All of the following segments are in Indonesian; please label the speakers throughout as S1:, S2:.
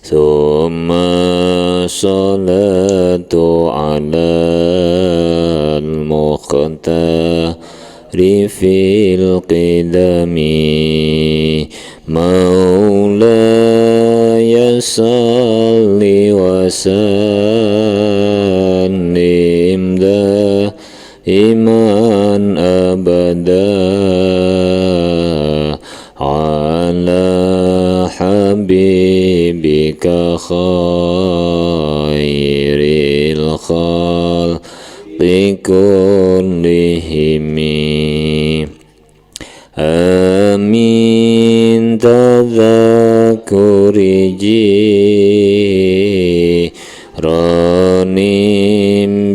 S1: Thumma salatu ala al-mukhtari fil qidami Maulaya salli wa sallim iman abada ala habibika khairil khalqi kullihimi amin tadhakuri jiranim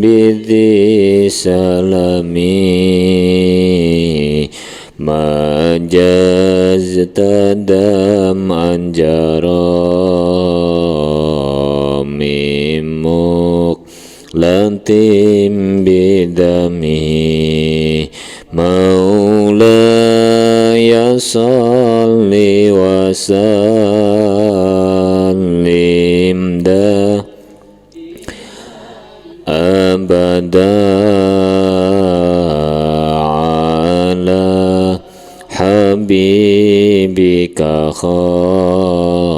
S1: bidhi salami majazta dam'an jaramimuk lantim bidami maulaya salli wa sallim abada ala habibika khairil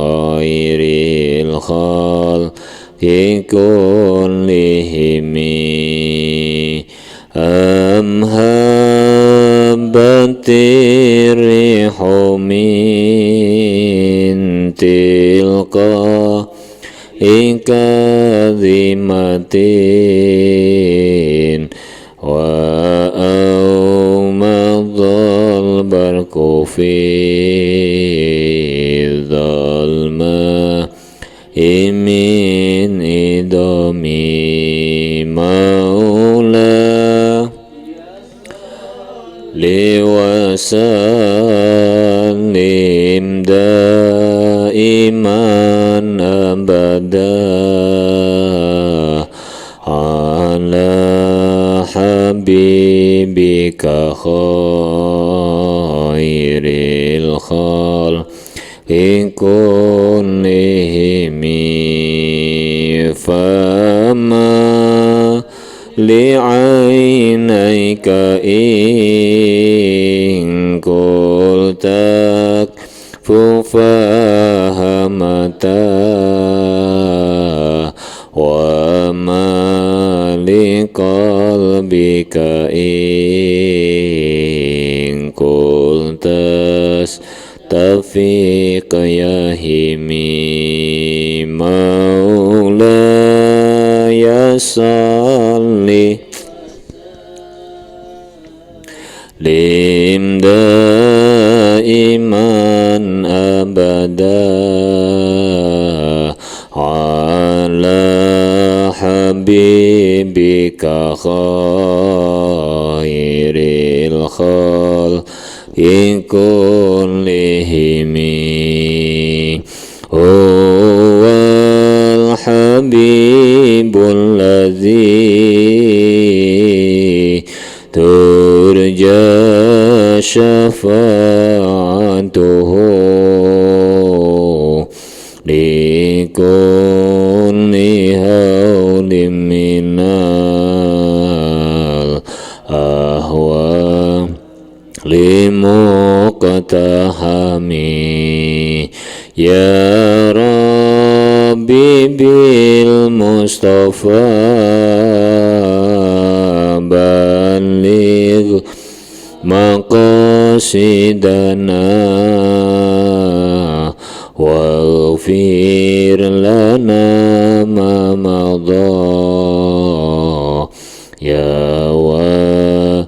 S1: khalqi kullihimi amhabbatir rihu min tilqa ikadhimatin wa awmadhal barku fi dhalma imin idami maula liwasalim daiman abada ala habibika khairil khalqi kullihimi fama li'ainayka in qultak fufahamata wa ma liqalbika in qultas tafiq yahimi maulaya salli lim daiman abada ala habibika khairil khalqi kullihimi huwal habibul ladzi turja syafa'atuhu likulli hawlim minal ahwa limuqtahami ya Rabbi bil Mustafa baligh maqasidana waghfir lana ma madha ya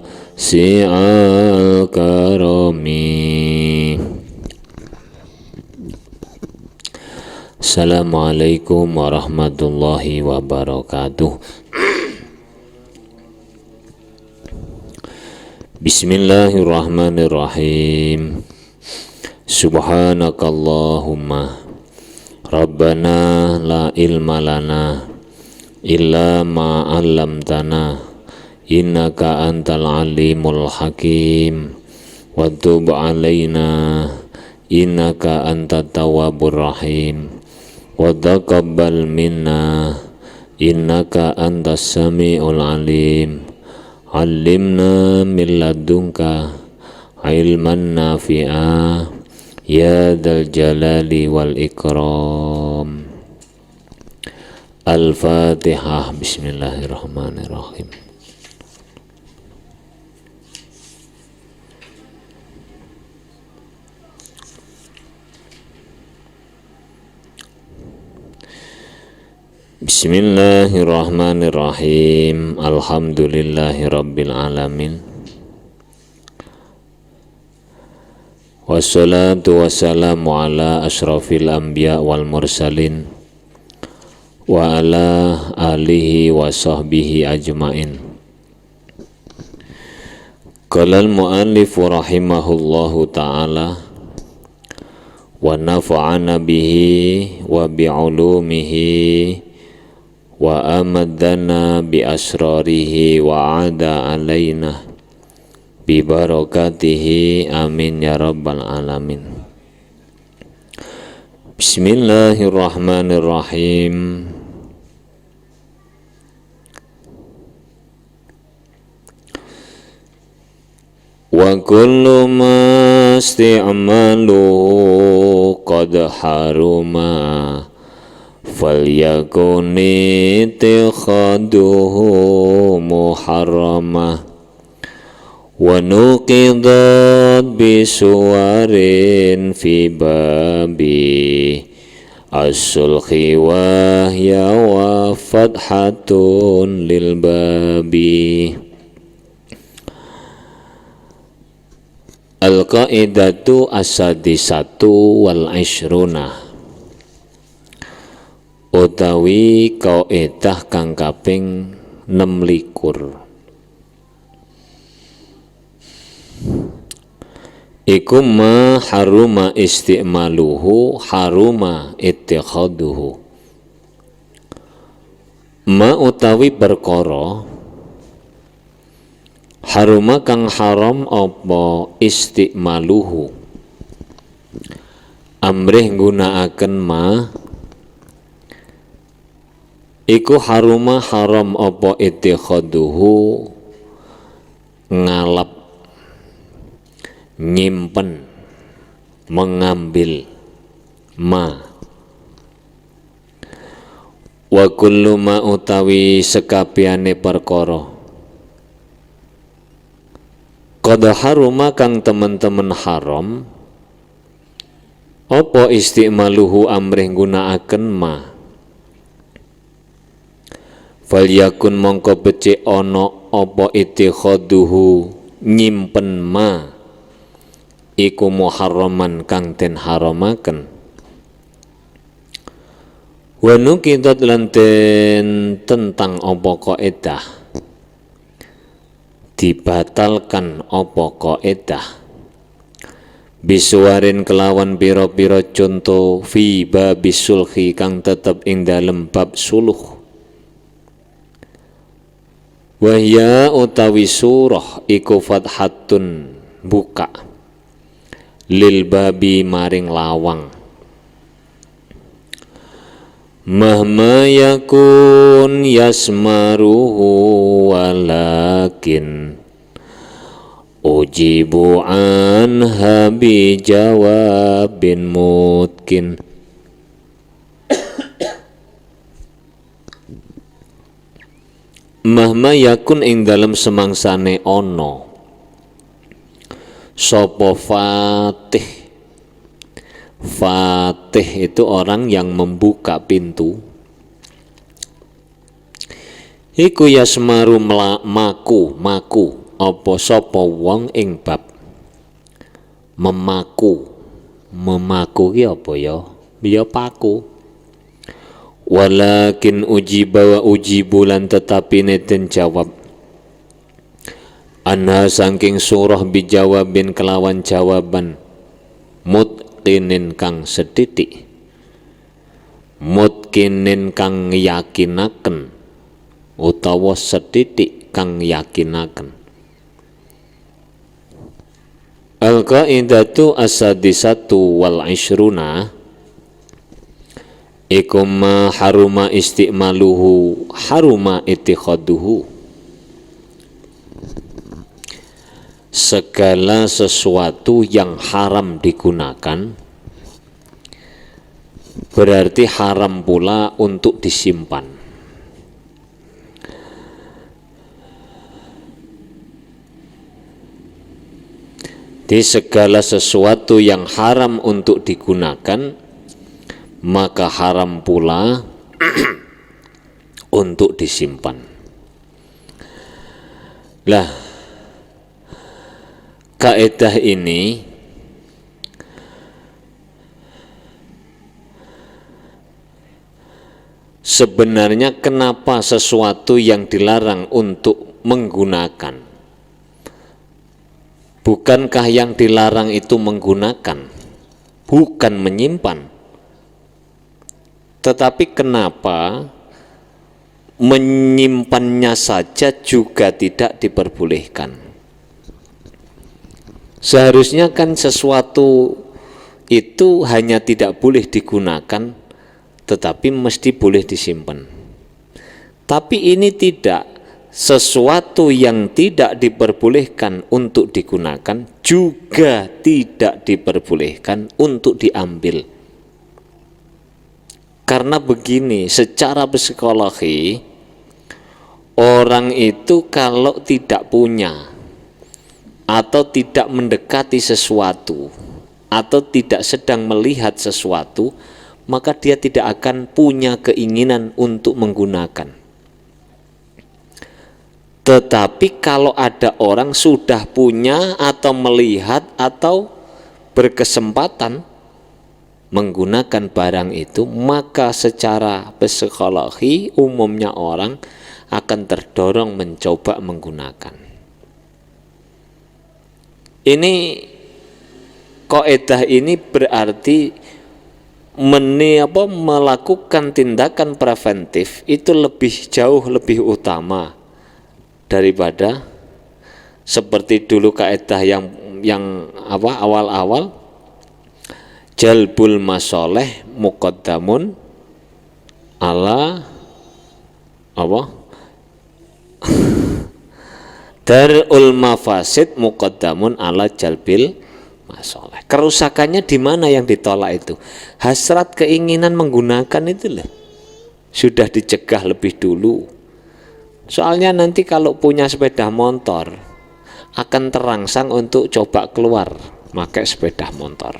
S1: wasi'al karami. Assalamualaikum warahmatullahi wabarakatuh. Bismillahirrahmanirrahim. Subhanakallahumma Rabbana la ilma lana illa ma 'allamtana innaka antal alimul hakim wa tub alaina innaka antat tawwabur rahim. wa taqabbal minna innaka antas sami'ul alim. Allimna min ladunka ilman nafi'a ya dzal jalali wal ikram. Al-Fatihah. Bismillahirrahmanirrahim. Bismillahirrahmanirrahim. Alhamdulillahi rabbil alamin. Wassalatu wassalamu ala ashrafil anbiya wal mursalin wa ala alihi wa sahbihi ajmain. Qala al-mu'allifu rahimahullahu ta'ala wa nafa'ana bihi wa bi'ulumihi wa amadana bi asrarihi wa ada alaina bi barakatihi amin ya rabbal alamin. Bismillahirrahmanirrahim. Wa kullu ma isti'malu qad haruma falyakuni ittikhaduhu muharramah wa nuqidat bisuwarin fi babi as-sulhi wa ya wa fathatun lil babi. Al-qaidatu as-sadisatu wal ishruna, utawi kaidah kang kaping 26. Iku ma haruma isti'maluhu haruma ittikhaduhu. Ma utawi perkara haruma kang haram apa isti'maluhu, amrih nggunakaken ma iku haruma haram apa ittikhaduhu, ngalap, nyimpen, mengambil ma. Wa kullu ma utawi sekabehane perkara qad haruma kang temen-temen haram apa isti'maluhu amrih nggunakaken ma, falyakun mongko becik ana apa ittikhaduhu nyimpen ma iku muharraman kang den haramaken. Wa nuqidat lan den tentang apa kaidah, dibatalkan apa kaidah, bisuwarin kelawan pira-pira contoh fi babis sulhi kang tetep ing dalem bab suluh. Wahya utawi surah iku fathatun buka lil babi maring lawang. Mahma yakun yasmaruhu walakin ujibu anha bi jawabin mutkin. Mahma yakun ing dalam semangsane ono sapa fatih. Fatih itu orang yang membuka pintu. Iku yasmaru maku apa sapa wong ing bab memaku ki apa ya? Ya paku. Walakin ujiba wa ujibulan tetapi neten jawab anha saking surah bijawabin kelawan jawaban mutkinin kang setitik, mutkinin kang yakinaken utawa setitik kang yakinaken. Al-qaidatu as-sadisatu wal ishruna, iku ma haruma istimaluhu haruma ittikhaduhu, segala sesuatu yang haram digunakan berarti haram pula untuk disimpan. Di segala sesuatu yang haram untuk digunakan, maka haram pula untuk disimpan. Lah, kaidah ini sebenarnya kenapa sesuatu yang dilarang untuk menggunakan? Bukankah yang dilarang itu menggunakan, bukan menyimpan? Tetapi kenapa menyimpannya saja juga tidak diperbolehkan? Seharusnya kan sesuatu itu hanya tidak boleh digunakan, tetapi mesti boleh disimpan. Tapi ini tidak. Sesuatu yang tidak diperbolehkan untuk digunakan juga tidak diperbolehkan untuk diambil. Karena begini, secara psikologi, orang itu kalau tidak punya atau tidak mendekati sesuatu atau tidak sedang melihat sesuatu, maka dia tidak akan punya keinginan untuk menggunakan. Tetapi kalau ada orang sudah punya atau melihat atau berkesempatan menggunakan barang itu, maka secara psikologi umumnya orang akan terdorong mencoba menggunakan. Ini kaidah ini berarti melakukan tindakan preventif itu jauh lebih utama daripada seperti dulu kaidah yang awal-awal, jalbul masoleh muqaddamun ala darul mafasid muqaddamun ala jalbil masoleh. Kerusakannya di mana yang ditolak itu? Hasrat keinginan menggunakan itu loh, sudah dicegah lebih dulu. Soalnya nanti kalau punya sepeda motor akan terangsang untuk coba keluar pakai sepeda motor.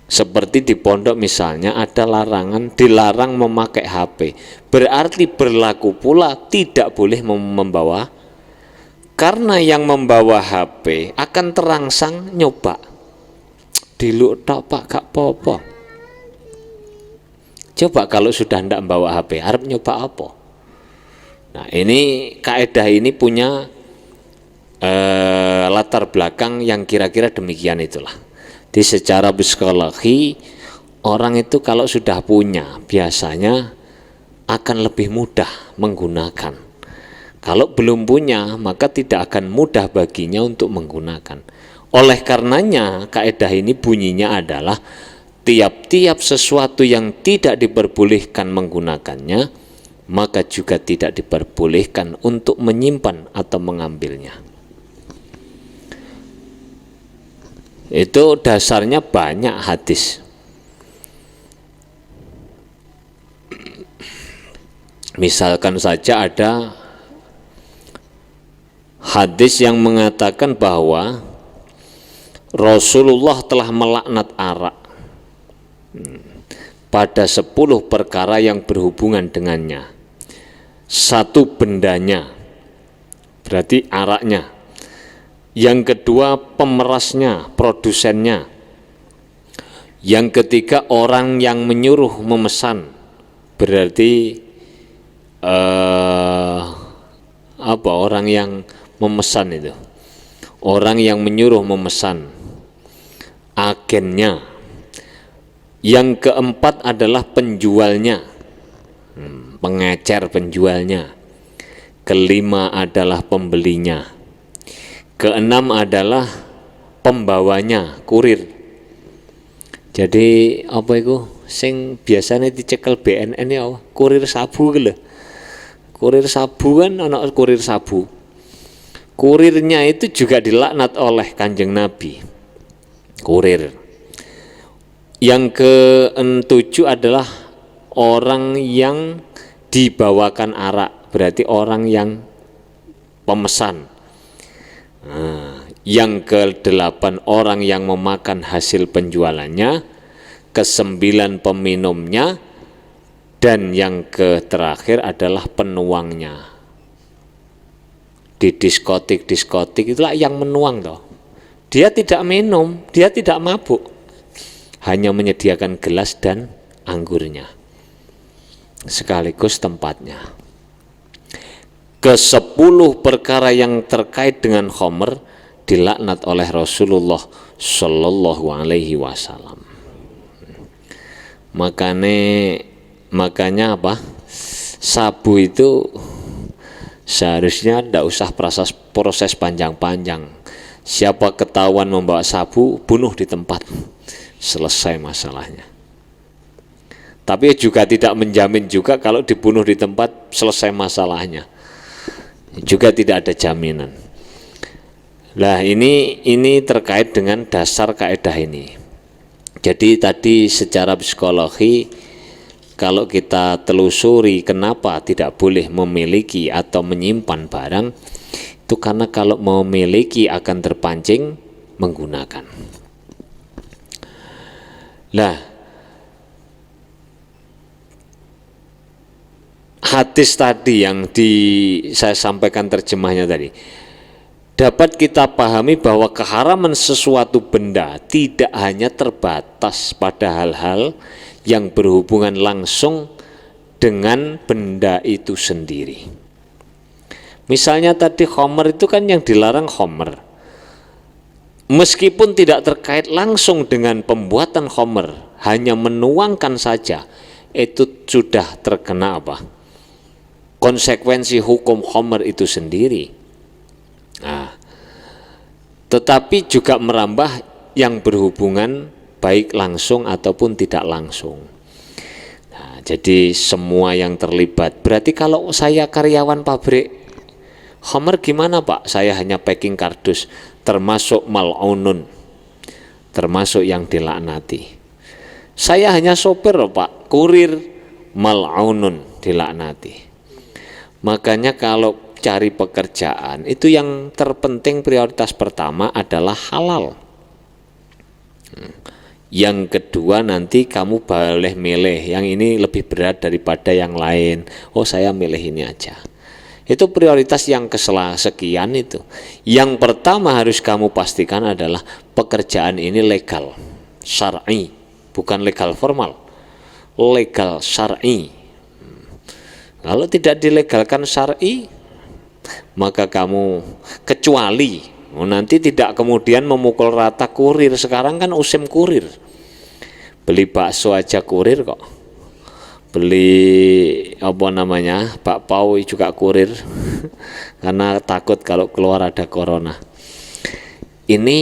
S1: Seperti di pondok misalnya ada larangan, dilarang memakai HP. Berarti berlaku pula tidak boleh membawa, karena yang membawa HP akan terangsang nyoba. Diluk tok Pak, gak apa-apa. Coba kalau sudah tidak membawa HP, harap nyoba apa? Nah, ini kaidah ini punya latar belakang yang kira-kira demikian itulah. Di secara psikologi, orang itu kalau sudah punya biasanya akan lebih mudah menggunakan. Kalau belum punya, maka tidak akan mudah baginya untuk menggunakan. Oleh karenanya, kaidah ini bunyinya adalah tiap-tiap sesuatu yang tidak diperbolehkan menggunakannya, maka juga tidak diperbolehkan untuk menyimpan atau mengambilnya. Itu dasarnya banyak hadis. Misalkan saja ada hadis yang mengatakan bahwa Rasulullah telah melaknat arak pada 10 perkara yang berhubungan dengannya. Satu, bendanya, berarti araknya. Yang kedua, pemerasnya, produsennya. Yang ketiga, orang yang menyuruh memesan, berarti orang yang memesan itu, orang yang menyuruh memesan, agennya. Yang keempat adalah penjualnya, pengecer penjualnya. Kelima adalah pembelinya. Keenam adalah pembawanya, kurir. Jadi apa itu sing biasanya dicekel BNN ya kurir sabu gitu. Kurir sabu kan ana kurir sabu. Kurirnya itu juga dilaknat oleh Kanjeng Nabi. Kurir. Yang ke-7 adalah orang yang dibawakan arak, berarti orang yang pemesan. Nah, yang ke-8 orang yang memakan hasil penjualannya, ke-9 peminumnya, dan yang terakhir adalah penuangnya. Di diskotik itulah yang menuang toh. Dia tidak minum, dia tidak mabuk, hanya menyediakan gelas dan anggurnya sekaligus tempatnya. Ke-10 perkara yang terkait dengan khamr dilaknat oleh Rasulullah Shallallahu Alaihi Wasallam. Makanya apa? Sabu itu seharusnya tidak usah proses panjang-panjang. Siapa ketahuan membawa sabu, bunuh di tempat, selesai masalahnya. Tapi juga tidak menjamin juga kalau dibunuh di tempat selesai masalahnya, juga tidak ada jaminan. Nah ini terkait dengan dasar kaidah ini. Jadi tadi secara psikologi, kalau kita telusuri kenapa tidak boleh memiliki atau menyimpan barang, itu karena kalau memiliki akan terpancing menggunakan. Nah, hadis tadi yang saya sampaikan terjemahnya tadi, dapat kita pahami bahwa keharaman sesuatu benda tidak hanya terbatas pada hal-hal yang berhubungan langsung dengan benda itu sendiri. Misalnya tadi khamr itu kan yang dilarang khamr, meskipun tidak terkait langsung dengan pembuatan khamr, hanya menuangkan saja, itu sudah terkena apa? Konsekuensi hukum khamr itu sendiri. Nah, tetapi juga merambah yang berhubungan baik langsung ataupun tidak langsung. Nah, jadi semua yang terlibat. Berarti kalau saya karyawan pabrik khamr gimana Pak? Saya hanya packing kardus, termasuk mal'unun, termasuk yang dilaknati. Saya hanya sopir Pak, kurir, mal'unun, dilaknati. Makanya kalau cari pekerjaan itu yang terpenting, prioritas pertama adalah halal. Yang kedua nanti kamu boleh milih, yang ini lebih berat daripada yang lain. Oh saya milih ini aja. Itu prioritas yang sekian itu. Yang pertama harus kamu pastikan adalah pekerjaan ini legal, syar'i, bukan legal formal, legal syar'i. Kalau tidak dilegalkan syar'i, maka kamu kecuali nanti tidak kemudian memukul rata kurir. Sekarang kan musim kurir, beli bakso aja kurir kok, beli bakpao juga kurir karena takut kalau keluar ada corona. Ini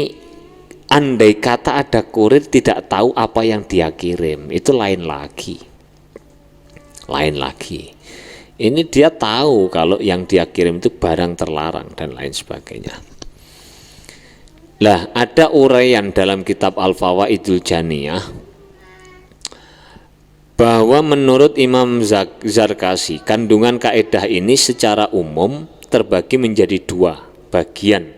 S1: andai kata ada kurir tidak tahu apa yang dia kirim, itu lain lagi. Ini dia tahu kalau yang dia kirim itu barang terlarang dan lain sebagainya. Lah, ada uraian dalam kitab Al-Fawaidul Janiyah bahwa menurut Imam Zarkasi, kandungan kaidah ini secara umum terbagi menjadi 2 bagian.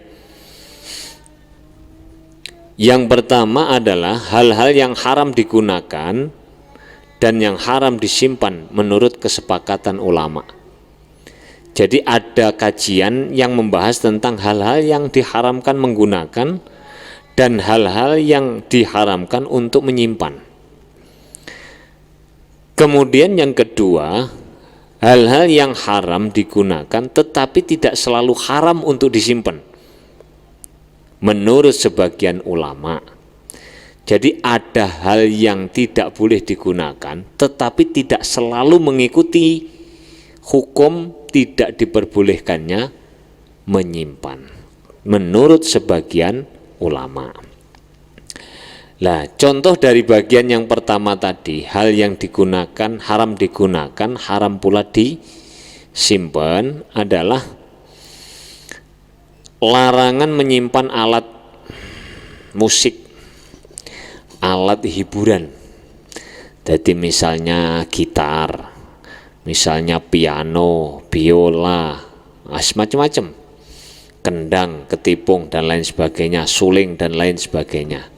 S1: Yang pertama adalah hal-hal yang haram digunakan dan yang haram disimpan menurut kesepakatan ulama. Jadi ada kajian yang membahas tentang hal-hal yang diharamkan menggunakan dan hal-hal yang diharamkan untuk menyimpan. Kemudian yang kedua, hal-hal yang haram digunakan tetapi tidak selalu haram untuk disimpan menurut sebagian ulama. Jadi ada hal yang tidak boleh digunakan tetapi tidak selalu mengikuti hukum tidak diperbolehkannya menyimpan menurut sebagian ulama. Lah, contoh dari bagian yang pertama tadi, hal yang digunakan, haram pula disimpan adalah larangan menyimpan alat musik, alat hiburan. Jadi misalnya gitar, misalnya piano, biola, macam-macam, kendang, ketipung dan lain sebagainya, suling dan lain sebagainya.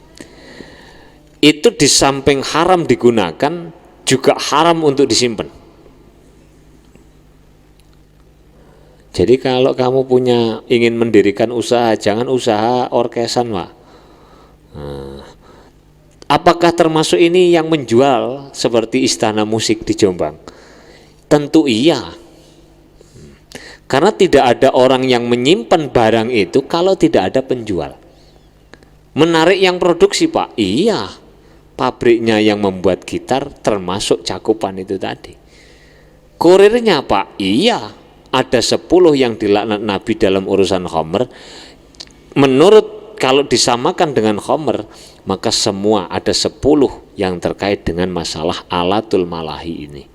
S1: Itu di samping haram digunakan, juga haram untuk disimpan. Jadi kalau kamu ingin mendirikan usaha, jangan usaha orkesan, Pak. Apakah termasuk ini yang menjual seperti Istana Musik di Jombang? Tentu iya. Karena tidak ada orang yang menyimpan barang itu kalau tidak ada penjual. Menarik yang produksi, Pak. Iya. Pabriknya yang membuat gitar termasuk cakupan itu tadi. Kurirnya, Pak. Iya. Ada 10 yang dilaknat Nabi dalam urusan khamr. Menurut kalau disamakan dengan khamr, maka semua ada 10 yang terkait dengan masalah alatul malahi ini.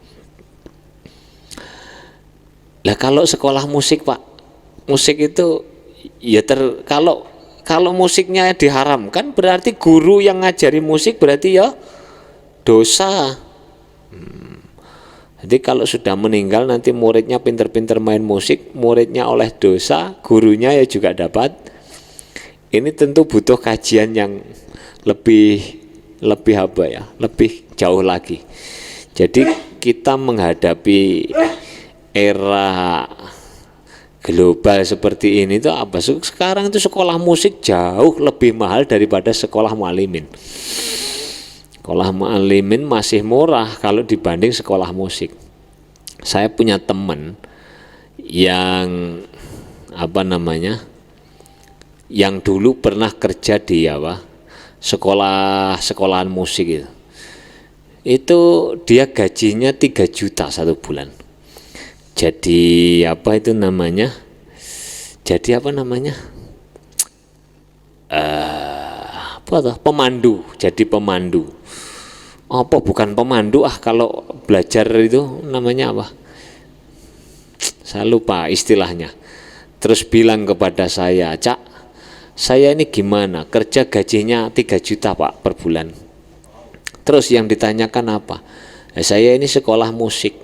S1: Lah kalau sekolah musik, Pak, musik itu ya kalau musiknya diharamkan berarti guru yang ngajari musik berarti ya dosa. Jadi kalau sudah meninggal nanti muridnya pinter-pinter main musik, muridnya oleh dosa, gurunya ya juga dapat. Ini tentu butuh kajian yang lebih jauh lagi. Jadi kita menghadapi era global seperti ini tuh apa? Sekarang itu sekolah musik jauh lebih mahal daripada sekolah mu'alimin. Sekolah mu'alimin masih murah kalau dibanding sekolah musik. Saya punya teman yang yang dulu pernah kerja di sekolahan musik itu. Itu dia gajinya 3 juta 1 bulan. Jadi pemandu. Jadi pemandu. Apa bukan pemandu kalau belajar itu namanya apa? Saya lupa istilahnya. Terus bilang kepada saya, "Cak, saya ini gimana? Kerja gajinya 3 juta, Pak, per bulan." Terus yang ditanyakan apa? Saya ini sekolah musik.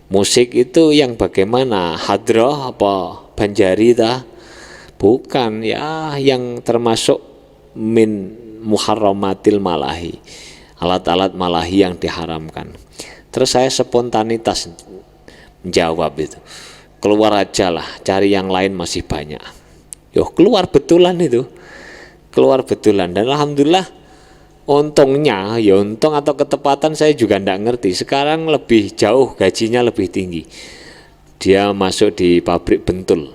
S1: Musik itu yang bagaimana? Hadroh apa banjari dah? Bukan, ya yang termasuk min muharramatil malahi. Alat-alat malahi yang diharamkan. Terus saya spontanitas menjawab itu. Keluar aja lah, cari yang lain masih banyak. Keluar betulan itu. Keluar betulan dan alhamdulillah untungnya, untung atau ketepatan saya juga tidak ngerti. Sekarang lebih jauh gajinya lebih tinggi. Dia masuk di pabrik bentul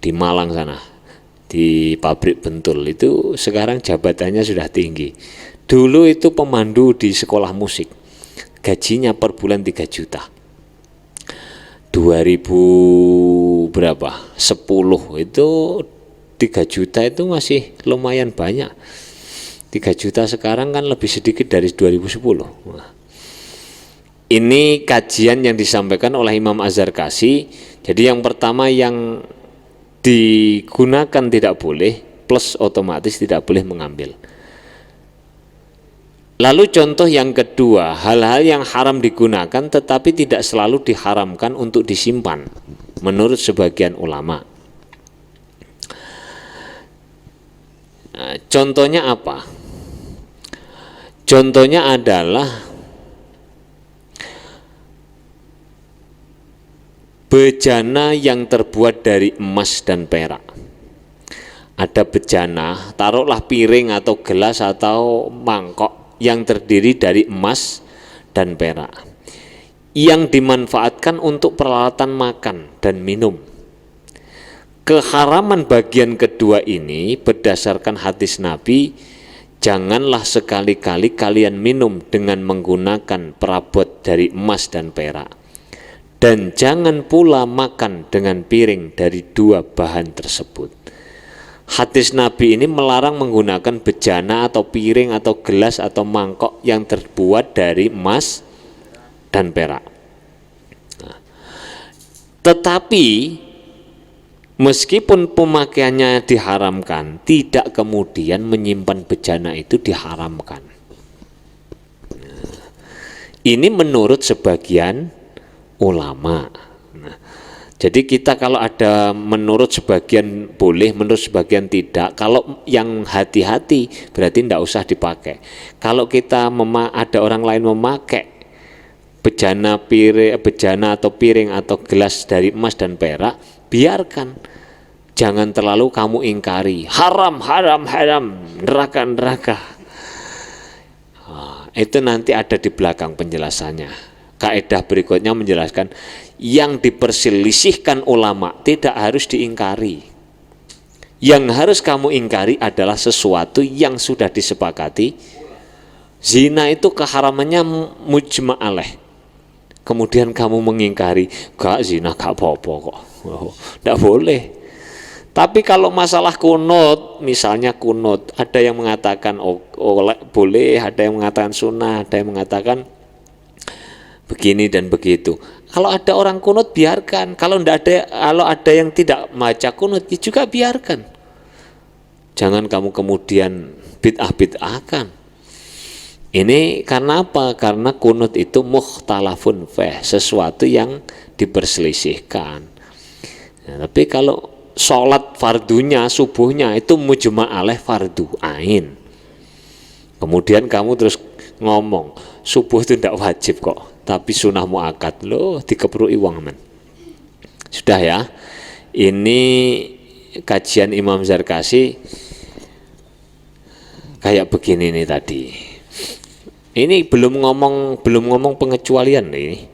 S1: di Malang sana. Di pabrik bentul itu sekarang jabatannya sudah tinggi. Dulu itu pemandu di sekolah musik. Gajinya per bulan 3 juta. 2010 itu 3 juta itu masih lumayan banyak. 3 juta sekarang kan lebih sedikit dari 2010. Ini kajian yang disampaikan oleh Imam Az-Zarkashi. Jadi yang pertama yang digunakan tidak boleh, plus otomatis tidak boleh mengambil. Lalu contoh yang kedua, hal-hal yang haram digunakan tetapi tidak selalu diharamkan untuk disimpan menurut sebagian ulama. Contohnya apa? Contohnya adalah bejana yang terbuat dari emas dan perak. Ada bejana, taruhlah piring atau gelas atau mangkok yang terdiri dari emas dan perak yang dimanfaatkan untuk peralatan makan dan minum. Keharaman bagian kedua ini berdasarkan hadis Nabi, janganlah sekali-kali kalian minum dengan menggunakan perabot dari emas dan perak, dan jangan pula makan dengan piring dari 2 bahan tersebut. Hadis Nabi ini melarang menggunakan bejana atau piring atau gelas atau mangkok yang terbuat dari emas dan perak. Nah, tetapi meskipun pemakaiannya diharamkan, tidak kemudian menyimpan bejana itu diharamkan. Nah, ini menurut sebagian ulama. Nah, jadi kita kalau ada menurut sebagian boleh, menurut sebagian tidak. Kalau yang hati-hati berarti tidak usah dipakai. Kalau kita ada orang lain memakai bejana atau piring atau gelas dari emas dan perak, biarkan. Jangan terlalu kamu ingkari, haram, haram, haram, neraka, neraka. Itu nanti ada di belakang penjelasannya. Kaidah berikutnya menjelaskan yang diperselisihkan ulama tidak harus diingkari. Yang harus kamu ingkari adalah sesuatu yang sudah disepakati. Zina itu keharamannya mujma' alaih. Kemudian kamu mengingkari, gak zina gak apa-apa kok. Tidak boleh. Tapi kalau masalah kunut, misalnya kunut, ada yang mengatakan boleh, ada yang mengatakan sunnah, ada yang mengatakan begini dan begitu. Kalau ada orang kunut biarkan. Kalau ada yang tidak baca kunut ya juga biarkan. Jangan kamu kemudian bid'ah-bid'ahkan. Ini karena apa? Karena kunut itu mukhtalafun fih, sesuatu yang diperselisihkan. Nah, tapi kalau sholat fardunya, subuhnya itu mujma' alaih fardu ain. Kemudian kamu terus ngomong, subuh itu tidak wajib kok, tapi sunnah muakkad. Loh, dikeprui uang men. Sudah ya. Ini kajian Imam Zarkashi kayak begini nih tadi. Ini belum ngomong pengecualian nih.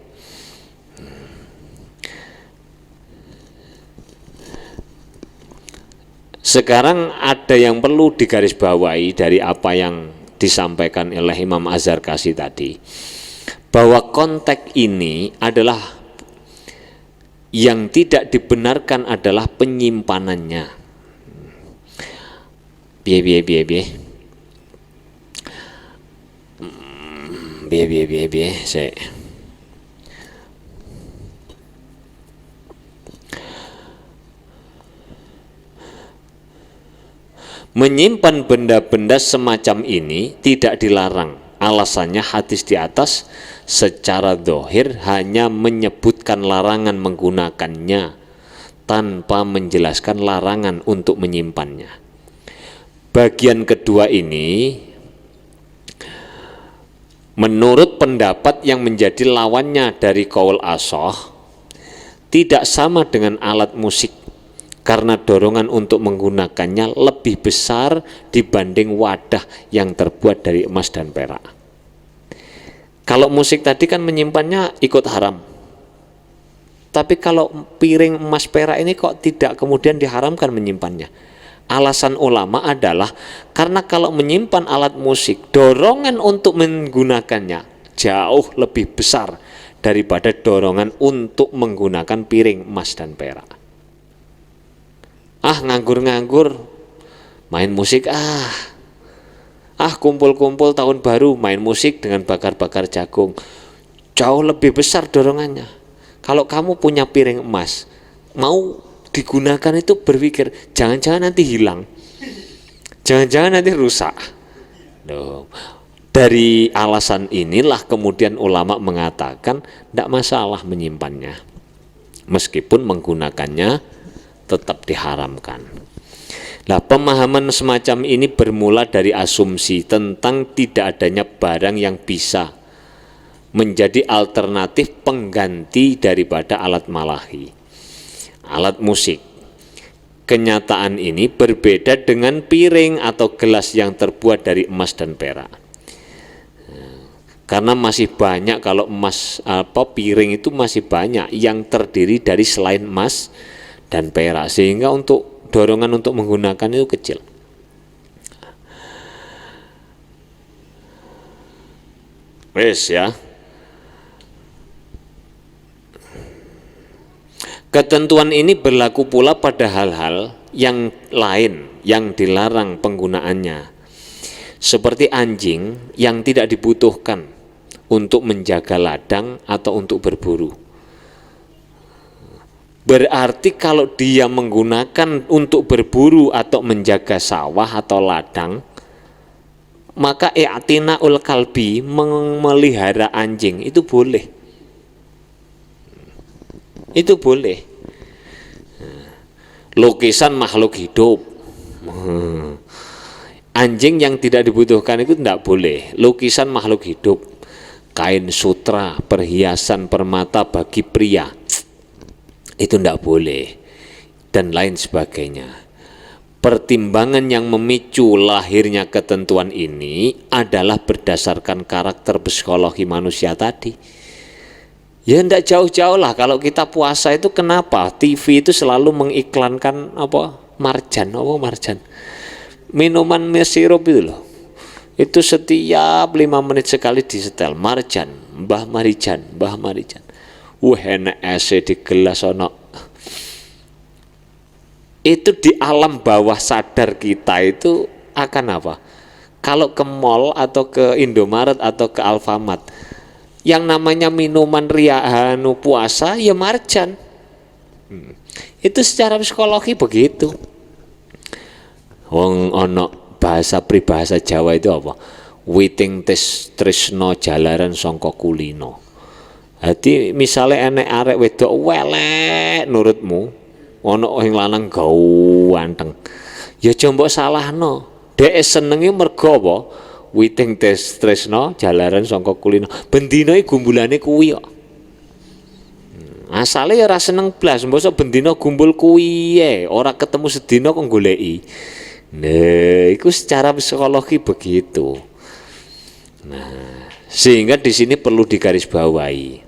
S1: Sekarang ada yang perlu digarisbawahi dari apa yang disampaikan oleh Imam Az-Zarkashi tadi, bahwa konteks ini adalah yang tidak dibenarkan adalah penyimpanannya. Menyimpan benda-benda semacam ini tidak dilarang. Alasannya hadis di atas secara zahir hanya menyebutkan larangan menggunakannya tanpa menjelaskan larangan untuk menyimpannya. Bagian kedua ini menurut pendapat yang menjadi lawannya dari qaul ashah, tidak sama dengan alat musik karena dorongan untuk menggunakannya lebih besar dibanding wadah yang terbuat dari emas dan perak. Kalau musik tadi kan menyimpannya ikut haram. Tapi kalau piring emas perak ini kok tidak kemudian diharamkan menyimpannya? Alasan ulama adalah karena kalau menyimpan alat musik, dorongan untuk menggunakannya jauh lebih besar daripada dorongan untuk menggunakan piring emas dan perak. Nganggur-nganggur main musik, kumpul-kumpul tahun baru main musik dengan bakar-bakar jagung, jauh lebih besar dorongannya. Kalau kamu punya piring emas, mau digunakan itu berpikir jangan-jangan nanti hilang, jangan-jangan nanti rusak. Dari alasan inilah kemudian ulama mengatakan tidak masalah menyimpannya, meskipun menggunakannya tetap diharamkan. Nah, pemahaman semacam ini bermula dari asumsi tentang tidak adanya barang yang bisa menjadi alternatif pengganti daripada alat malahi, alat musik. Kenyataan ini berbeda dengan piring atau gelas yang terbuat dari emas dan perak. Karena masih banyak, kalau piring itu masih banyak yang terdiri dari selain emas dan perak, sehingga untuk dorongan untuk menggunakan itu kecil. Wes ya. Ketentuan ini berlaku pula pada hal-hal yang lain yang dilarang penggunaannya, seperti anjing yang tidak dibutuhkan untuk menjaga ladang atau untuk berburu. Berarti kalau dia menggunakan untuk berburu atau menjaga sawah atau ladang, maka i'tinaul kalbi, memelihara anjing itu boleh. Itu boleh. Lukisan makhluk hidup. Anjing yang tidak dibutuhkan itu tidak boleh. Lukisan makhluk hidup, kain sutra, perhiasan permata bagi pria, itu tidak boleh, dan lain sebagainya. Pertimbangan yang memicu lahirnya ketentuan ini adalah berdasarkan karakter psikologi manusia tadi. Ya tidak jauh-jauh lah, kalau kita puasa itu kenapa TV itu selalu mengiklankan marjan, minuman sirup itu loh. Itu setiap 5 menit sekali disetel, marjan, Mbah Marijan. Enak ese di gelas ono. Itu di alam bawah sadar kita itu akan apa? Kalau ke mall atau ke Indomaret atau ke Alfamart, yang namanya minuman riahanu puasa ya marjan. Itu secara psikologi begitu. Wong ono bahasa pribahasa Jawa itu apa? Witing tresno jalaran sangka kulino. Jadi misalnya enek arek wedok welek nurutmu, ono sing lanang ganteng, ya aja mbok salahno. Dhek senenge mergo apa? Witing tresno jalaran sangka kulino. Bendina iki gumbulane kuwi kok. Asale ya ora seneng blas, mbok bendina gumbul kuwi ora ketemu sedina kok goleki. Nah, itu secara psikologi begitu. Nah, sehingga di sini perlu digarisbawahi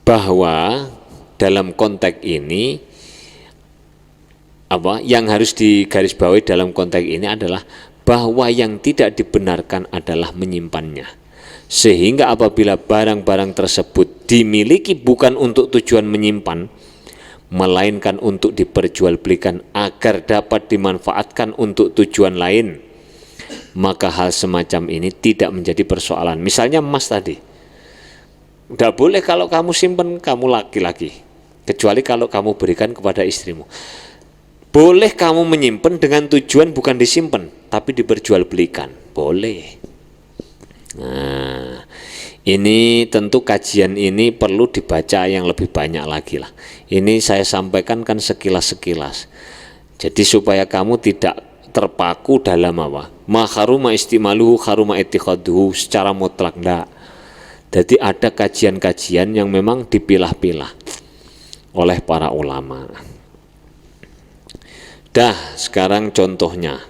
S1: bahwa dalam konteks ini yang harus digarisbawahi dalam konteks ini adalah bahwa yang tidak dibenarkan adalah menyimpannya. Sehingga apabila barang-barang tersebut dimiliki bukan untuk tujuan menyimpan, melainkan untuk diperjualbelikan agar dapat dimanfaatkan untuk tujuan lain, maka hal semacam ini tidak menjadi persoalan. Misalnya emas tadi, tidak boleh kalau kamu simpan, kamu laki-laki, kecuali kalau kamu berikan kepada istrimu. Boleh kamu menyimpan dengan tujuan bukan disimpan, tapi diperjualbelikan, boleh. Nah, ini tentu kajian ini perlu dibaca yang lebih banyak lagi lah. Ini saya sampaikan kan sekilas-sekilas. Jadi supaya kamu tidak terpaku dalam ma haruma istimaluhu haruma ittikhaduhu secara mutlak, enggak. Jadi ada kajian-kajian yang memang dipilah-pilah oleh para ulama. Dah, sekarang contohnya.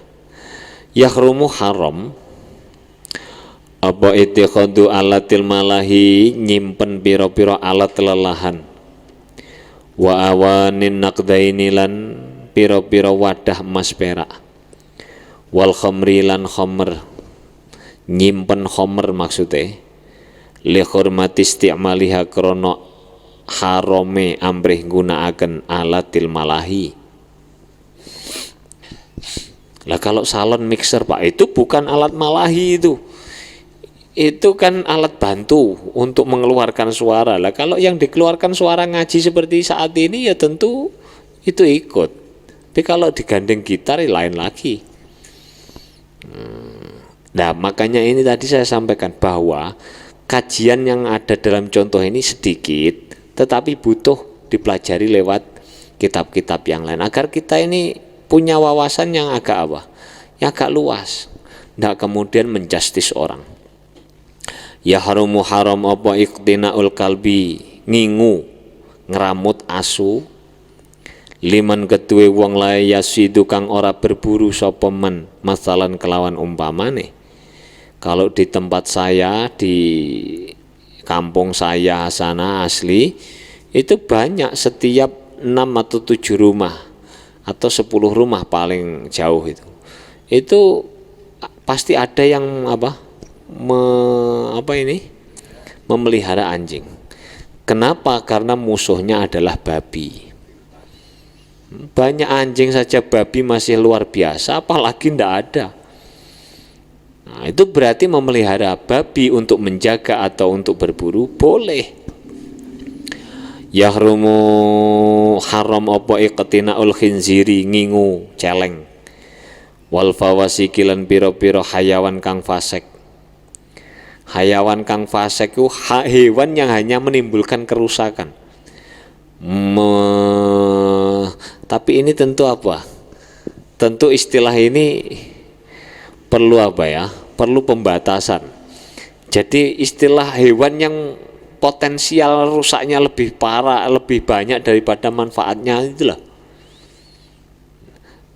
S1: Yahrumu haram apa ittikhadu alatil malahi, nyimpen piro-piro alat lelahan, wa awanin naqdaini lan piro-piro wadah emas perak, wal khamri lan khamr, nyimpen khamr maksudnya, li hurmati isti'maliha krono harome amrih gunaaken alatil malahi. Lah kalau salon mixer Pak, itu bukan alat malahi itu kan alat bantu untuk mengeluarkan suara. Lah kalau yang dikeluarkan suara ngaji seperti saat ini ya tentu itu ikut. Tapi kalau digandeng gitar ya lain lagi. Nah makanya ini tadi saya sampaikan bahwa kajian yang ada dalam contoh ini sedikit, tetapi butuh dipelajari lewat kitab-kitab yang lain agar kita ini punya wawasan yang agak yang agak luas, tidak kemudian menjustis orang. Ya harumu haram apa iqtinaul kalbi, ngingu ngeramut asu, liman ketuwe wong lae yasidu kang ora berburu sapa men, masalan kelawan umpamane. Kalau di tempat saya, di kampung saya sana asli, itu banyak setiap 6 atau 7 rumah atau 10 rumah paling jauh itu pasti ada yang memelihara anjing. Kenapa? Karena musuhnya adalah babi. Banyak anjing saja babi masih luar biasa, apalagi ndak ada. Nah, itu berarti memelihara babi untuk menjaga atau untuk berburu boleh. Yahrumu haram apa iqtinaul khinziri ngingu celeng. Wal fawasikilan piro-piro hayawan kang fasek. Hayawan kang fasek itu hewan yang hanya menimbulkan kerusakan. Tapi ini tentu apa? Tentu istilah ini perlu apa ya? Perlu pembatasan. Jadi istilah hewan yang potensial rusaknya lebih parah, lebih banyak daripada manfaatnya itulah.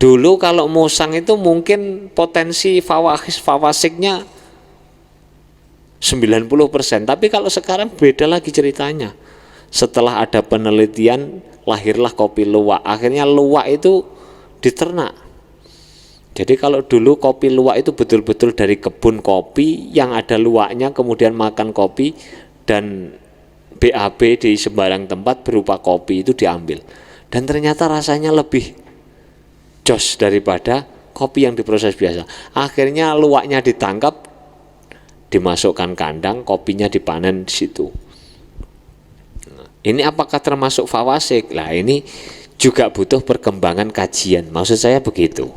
S1: Dulu kalau musang itu mungkin potensi fawasiknya 90%, tapi kalau sekarang beda lagi ceritanya. Setelah ada penelitian lahirlah kopi luwak. Akhirnya luwak itu diternak. Jadi kalau dulu kopi luwak itu betul-betul dari kebun kopi yang ada luwaknya, kemudian makan kopi dan BAB di sembarang tempat berupa kopi itu diambil. Dan ternyata rasanya lebih jos daripada kopi yang diproses biasa. Akhirnya luwaknya ditangkap, dimasukkan kandang, kopinya dipanen di situ. Ini apakah termasuk fawasik? Lah ini juga butuh perkembangan kajian. Maksud saya begitu.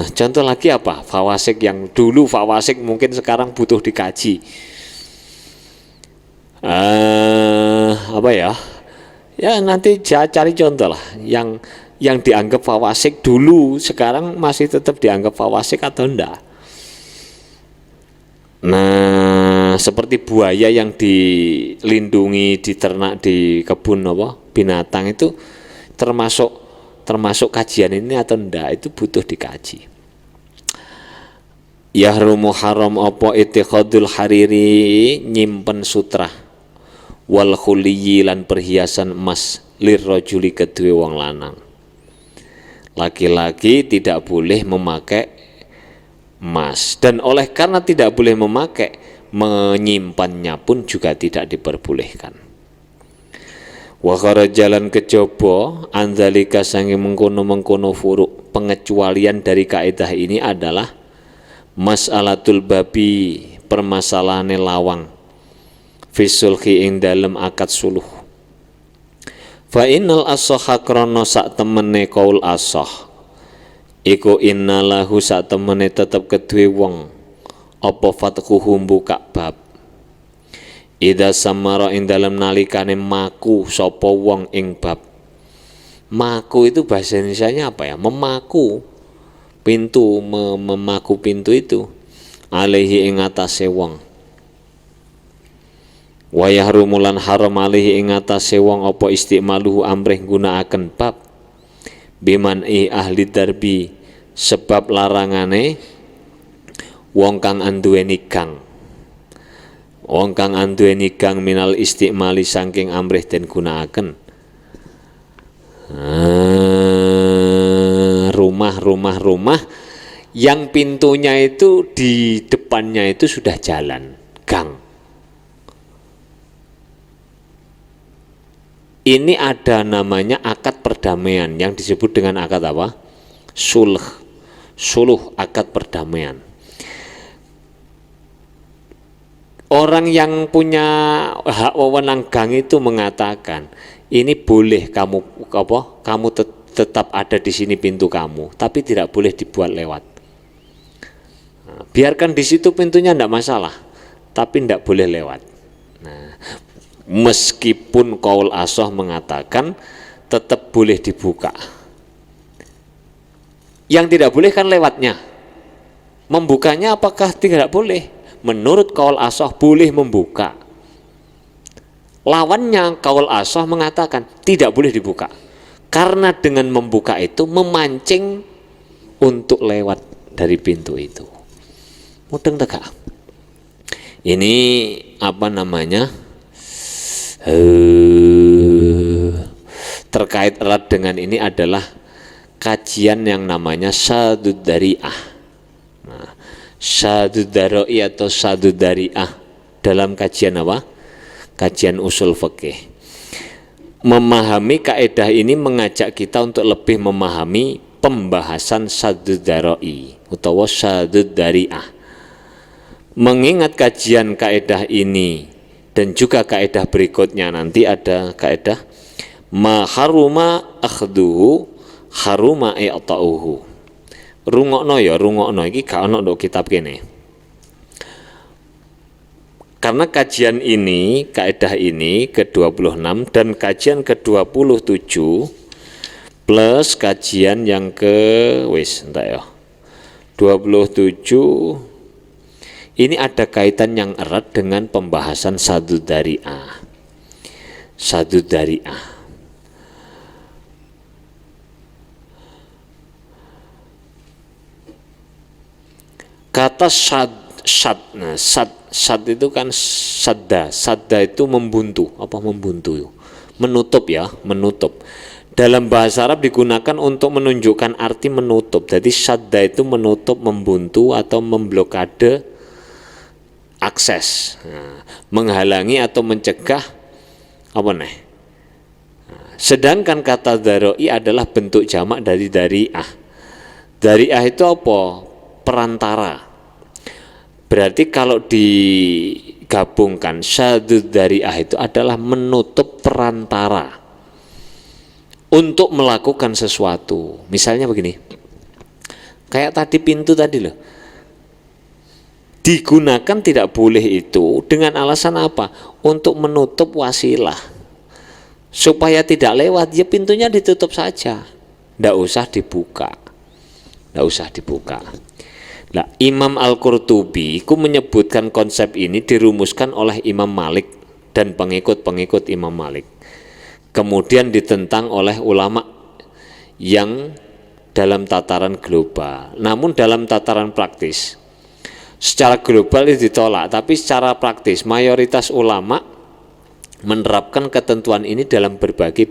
S1: Contoh lagi apa? Fawasik yang dulu fawasik mungkin sekarang butuh dikaji. Apa ya? Ya nanti cari contoh lah. Yang dianggap fawasik dulu sekarang masih tetap dianggap fawasik atau enggak? Nah, seperti buaya yang dilindungi, diternak di kebun binatang itu termasuk kajian ini atau enggak, itu butuh dikaji. Yahrumu haram apa itikhadul hariri nyimpen sutra wal khuliyyi lan perhiasan emas lirrajuli kedue wong lanang. Laki-laki tidak boleh memakai emas, dan oleh karena tidak boleh memakai, menyimpannya pun juga tidak diperbolehkan. Wa kharajalan kejaba anzalika sange mengkono-mengkono furuk. Pengecualian dari kaidah ini adalah mas'alatul babi, permasalahane lawang, fisulhi ing dalem akad suluh. Fa innal as-sahha krana sak temene kaul as-sah iku innalahu sak temene tetep kedue wong apa fathuhum buka bab. Ida samara ing dalem nalikane maku sapa wong ing bab. Maku itu bahasa Indonesianya apa ya? Memaku pintu, memaku pintu itu alaihi ing atase wong. Wa yahrumulan haram alaihi ing atase wong apa istimaluhu amrih gunakaken bab biman'i ahli darbi, sebab larangane wong kang anduweni gang. Wong kang anduweni gang minal istimali saking amrih den gunakaken rumah yang pintunya itu di depannya itu sudah jalan, gang. Ini ada namanya akad perdamaian yang disebut dengan akad apa? Suluh, akad perdamaian. Orang yang punya hak wewenang gang itu mengatakan, ini boleh kamu tetap ada di sini pintu kamu, tapi tidak boleh dibuat lewat. Nah, biarkan di situ pintunya tidak masalah, tapi tidak boleh lewat. Nah, meskipun qaul ashah mengatakan tetap boleh dibuka. Yang tidak boleh kan lewatnya. Membukanya apakah tidak boleh? Menurut qaul ashah boleh membuka. Lawannya qaul ashah mengatakan tidak boleh dibuka. Karena dengan membuka itu memancing untuk lewat dari pintu itu. Mudeng tegak. Ini apa namanya? Terkait erat dengan ini adalah kajian yang namanya Sadud Dari'ah. Nah, Sadud Dari'ah atau Sadud Dari'ah dalam kajian apa? Kajian usul fikih. memahami kaidah ini mengajak kita untuk lebih memahami pembahasan saddud dzara'i utawa saddud dzari'ah. Mengingat kajian kaidah ini dan juga kaidah berikutnya, nanti ada kaidah ma haruma akhduhu haruma i'ta'uhu. Rungokno ya, rungokno iki gak ono nduk kitab kene. Karena kajian ini, kaidah ini ke-26 dan kajian ke-27 plus kajian yang entar ya 27 ini ada kaitan yang erat dengan pembahasan saddud dzari'ah. Saddud dzari'ah. Kata sad itu kan sadda itu membuntu, menutup ya, menutup. Dalam bahasa Arab digunakan untuk menunjukkan arti menutup. Jadi sadda itu menutup, membuntu atau memblokade akses, menghalangi atau mencegah apa nih. Sedangkan kata dzara'i adalah bentuk jamak dari dzari'ah. Dzari'ah itu apa? Perantara. Berarti kalau digabungkan saddud dzari'ah itu adalah menutup perantara untuk melakukan sesuatu. Misalnya begini, kayak tadi pintu tadi loh, digunakan tidak boleh itu dengan alasan apa? Untuk menutup wasilah supaya tidak lewat, ya pintunya ditutup saja, tidak usah dibuka, tidak usah dibuka. Nah, Imam Al-Qurtubi ku menyebutkan konsep ini dirumuskan oleh Imam Malik dan pengikut-pengikut Imam Malik. Kemudian ditentang oleh ulama yang dalam tataran global. Namun dalam tataran praktis, secara global itu ditolak, tapi secara praktis mayoritas ulama menerapkan ketentuan ini dalam berbagai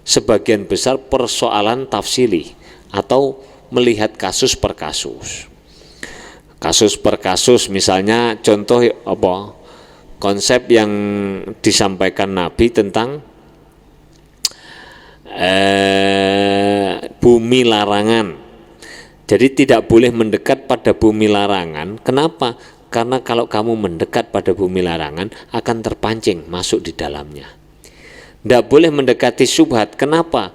S1: sebagian besar persoalan tafsili atau melihat kasus per kasus. Kasus per kasus, misalnya contoh konsep yang disampaikan Nabi tentang bumi larangan. Jadi tidak boleh mendekat pada bumi larangan. Kenapa? Karena kalau kamu mendekat pada bumi larangan akan terpancing masuk di dalamnya. Tidak boleh mendekati syubhat. Kenapa?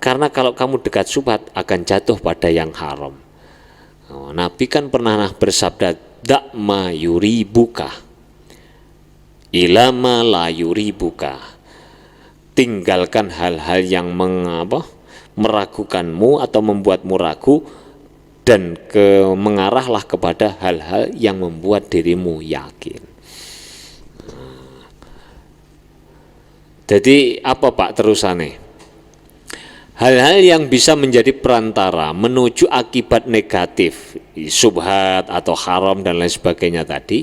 S1: Karena kalau kamu dekat syubhat akan jatuh pada yang haram. Nabi kan pernah bersabda, "Da'ma yuribuka ilama la yuribuka." Tinggalkan hal-hal yang meragukanmu atau membuatmu ragu, dan mengarahlah kepada hal-hal yang membuat dirimu yakin. Jadi apa Pak terusannya? Hal-hal yang bisa menjadi perantara menuju akibat negatif, syubhat atau haram dan lain sebagainya tadi,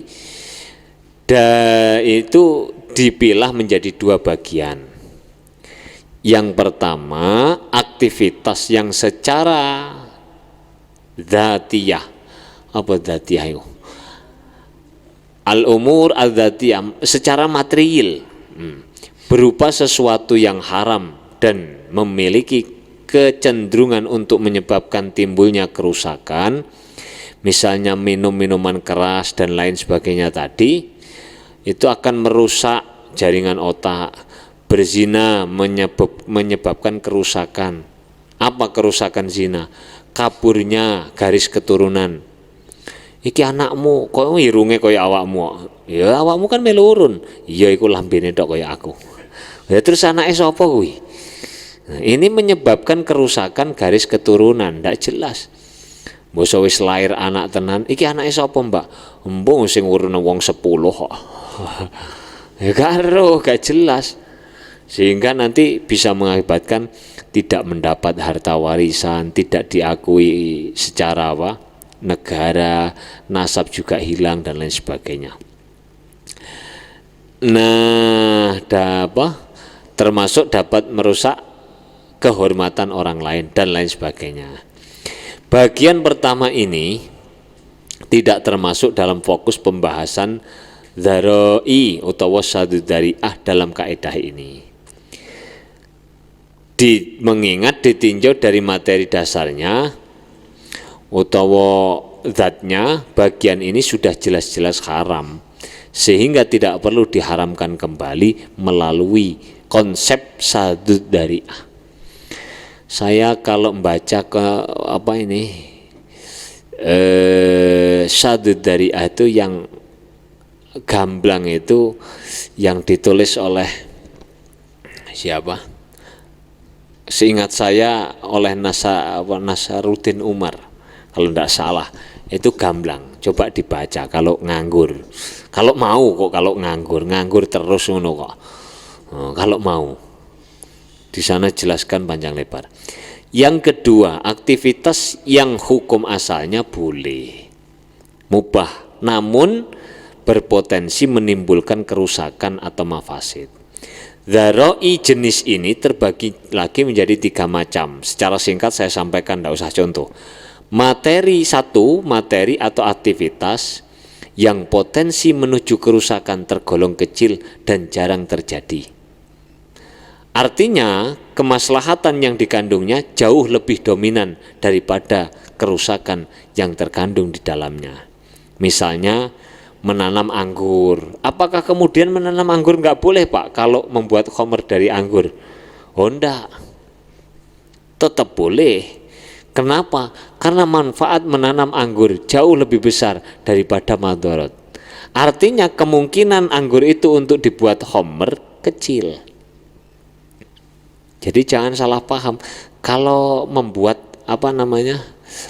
S1: itu dipilah menjadi dua bagian. Yang pertama, aktivitas yang secara dzatiyah. Apa dzatiyah itu? Al-umur al-dzatiyah, secara material, berupa sesuatu yang haram dan memiliki kecenderungan untuk menyebabkan timbulnya kerusakan, misalnya minum minuman keras dan lain sebagainya tadi, itu akan merusak jaringan otak. Berzina menyebabkan kerusakan. Apa kerusakan zina? Kaburnya garis keturunan. Iki anakmu kok irunge kaya awakmu. Ya awakmu kan melurun. Iya iku lambene tok kaya aku. Ya terus anake sapa kuwi? Nah, ini menyebabkan kerusakan garis keturunan, ndak jelas. Mbok wis lair anak tenan, iki anake sapa, Mbak? Mbok sing urune wong 10 kok. Ya gak jelas. Sehingga nanti bisa mengakibatkan tidak mendapat harta warisan, tidak diakui secara negara, nasab juga hilang dan lain sebagainya. Nah, termasuk dapat merusak kehormatan orang lain dan lain sebagainya. Bagian pertama ini tidak termasuk dalam fokus pembahasan dzara'i utawa saddud dzari'ah dalam kaidah ini. mengingat ditinjau dari materi dasarnya utawa zatnya, bagian ini sudah jelas-jelas haram sehingga tidak perlu diharamkan kembali melalui konsep sadud dari'ah. Saya kalau membaca ke apa ini sadud dari'ah itu yang gamblang itu yang ditulis oleh siapa? Seingat saya oleh Nasaruddin Umar kalau tidak salah, itu gamblang. Coba dibaca kalau nganggur, kalau mau kok, kalau nganggur terus ngono kok. Kalau mau di sana jelaskan panjang lebar. Yang kedua, aktivitas yang hukum asalnya boleh, mubah, namun berpotensi menimbulkan kerusakan atau mafasid. Dzaroi jenis ini terbagi lagi menjadi 3 macam. Secara singkat saya sampaikan, tidak usah contoh. Materi satu, materi atau aktivitas yang potensi menuju kerusakan tergolong kecil dan jarang terjadi. Artinya kemaslahatan yang dikandungnya jauh lebih dominan daripada kerusakan yang terkandung di dalamnya. Misalnya menanam anggur. Apakah kemudian menanam anggur nggak boleh, Pak, kalau membuat khamr dari anggur? Oh enggak, tetap boleh. Kenapa? Karena manfaat menanam anggur jauh lebih besar daripada madharat. Artinya kemungkinan anggur itu untuk dibuat khamr kecil. Jadi jangan salah paham. Kalau membuat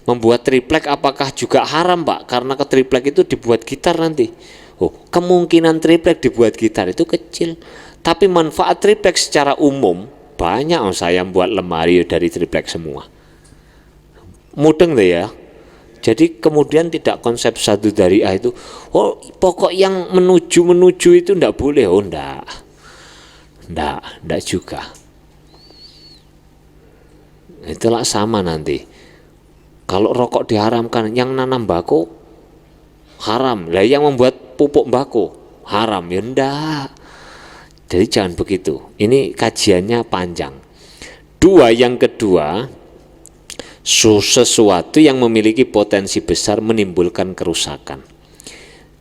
S1: membuat triplek apakah juga haram, Pak? Karena ke triplek itu dibuat gitar nanti. Oh, kemungkinan triplek dibuat gitar itu kecil. Tapi manfaat triplek secara umum banyak. Saya buat lemari dari triplek semua. Mudeng deh ya. Jadi kemudian tidak konsep sadud dari'ah itu, oh pokok yang menuju itu enggak boleh. Oh enggak juga. Itulah sama nanti. Kalau rokok diharamkan, yang nanam bako haram. Lah yang membuat pupuk bako haram, ya enggak. Jadi jangan begitu. Ini kajiannya panjang. Yang kedua, sesuatu yang memiliki potensi besar menimbulkan kerusakan.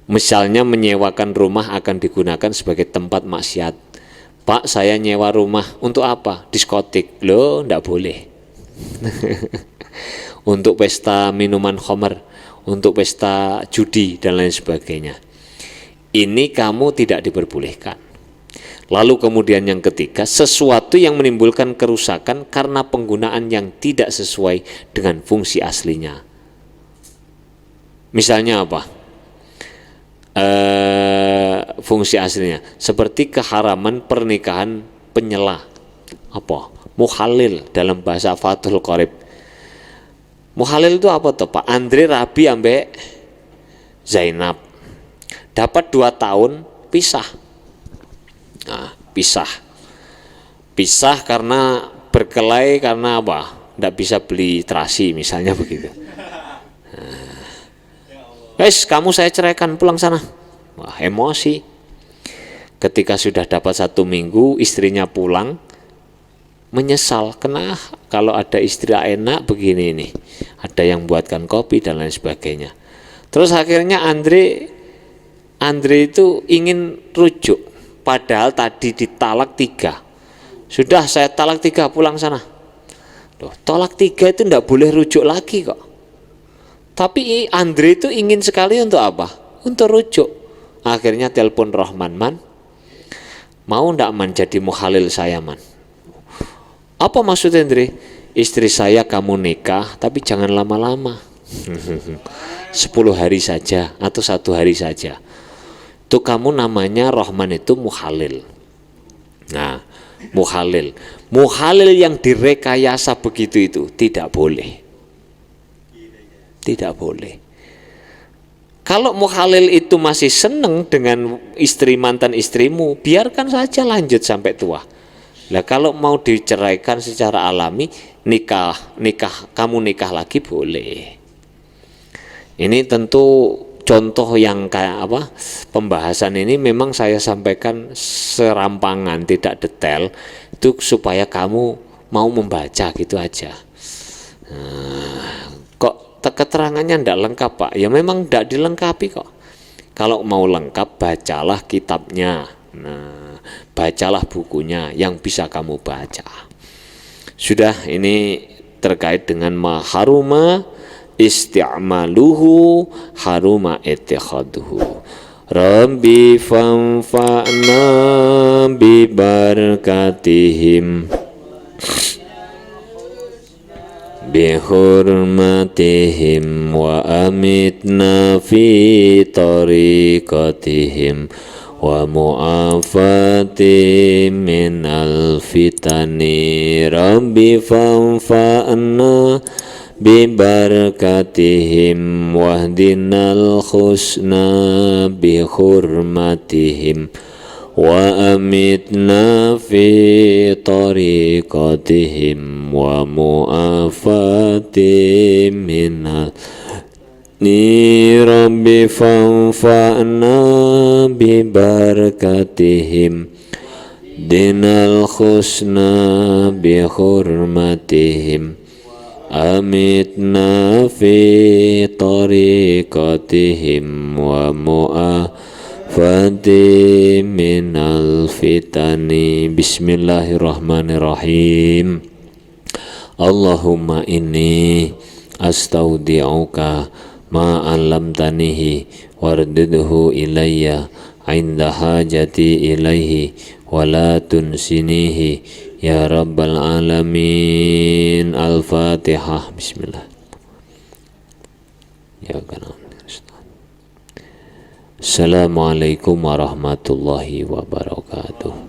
S1: Misalnya menyewakan rumah akan digunakan sebagai tempat maksiat. Pak, saya nyewa rumah untuk apa? Diskotik. Loh, enggak boleh. Untuk pesta minuman khamr, untuk pesta judi dan lain sebagainya. Ini kamu tidak diperbolehkan. Lalu kemudian yang ketiga, sesuatu yang menimbulkan kerusakan karena penggunaan yang tidak sesuai dengan fungsi aslinya. Misalnya apa? Fungsi aslinya seperti keharaman pernikahan penyela, muhalil dalam bahasa Fathul Qorib. Muhalil itu apa tuh, Pak? Andre rabi ambek Zainab dapat 2 tahun pisah. Nah, pisah karena berkelahi, karena apa? Tidak bisa beli terasi misalnya begitu. Kamu saya ceraikan, pulang sana. Wah, emosi. Ketika sudah dapat 1 minggu, istrinya pulang, menyesal. Kena kalau ada istri enak begini nih, ada yang buatkan kopi dan lain sebagainya. Terus akhirnya Andre itu ingin rujuk, padahal tadi ditalak 3. Sudah saya talak 3, pulang sana. Loh, talak 3 itu enggak boleh rujuk lagi kok. Tapi Andre itu ingin sekali untuk apa? Untuk rujuk. Akhirnya telepon Rohman, Man, mau ndak Man jadi muhalil saya, Man? Apa maksud Andre? Istri saya kamu nikah, tapi jangan lama-lama. 10 hari saja atau 1 hari saja. Itu kamu namanya Rohman, itu muhalil. Nah, muhalil yang direkayasa begitu itu tidak boleh. Tidak boleh. Kalau muhalil itu masih senang dengan istri mantan istrimu, biarkan saja lanjut sampai tua. Lah kalau mau diceraikan secara alami, kamu nikah lagi boleh. Ini tentu contoh yang kayak apa? Pembahasan ini memang saya sampaikan serampangan, tidak detail, itu supaya kamu mau membaca gitu aja. Kok keterangannya tidak lengkap Pak? Ya memang tidak dilengkapi kok. Kalau mau lengkap bacalah kitabnya. Nah, bacalah bukunya yang bisa kamu baca. Sudah, ini terkait dengan maharuma isti'maluhu haruma ittikhaduhu. Rabbi fanfa'na bi barakatihim bi hurmatihim wa amitna fi tariqatihim wa mu'afati minal fitani. Rabbi fanfa'na bi barakatihim wahdinal husna bi hurmatihim wa amitna fi tariqatihim wa mu'afati minal ni. Rabbi fanfa'na bi barakatihim dinal husna bi hurmatihim amitna fi tariqatihim wa mu'afati minal fitani. Bismillahirrahmanirrahim. Allahumma inni astaudi'uka ma 'allamtanihi wardidhu ilayya 'inda hajati ilaihi wa la tunsinihi ya rabbal alamin. Al-Fatihah. Bismillah. Ya kanan. Assalamualaikum warahmatullahi wabarakatuh.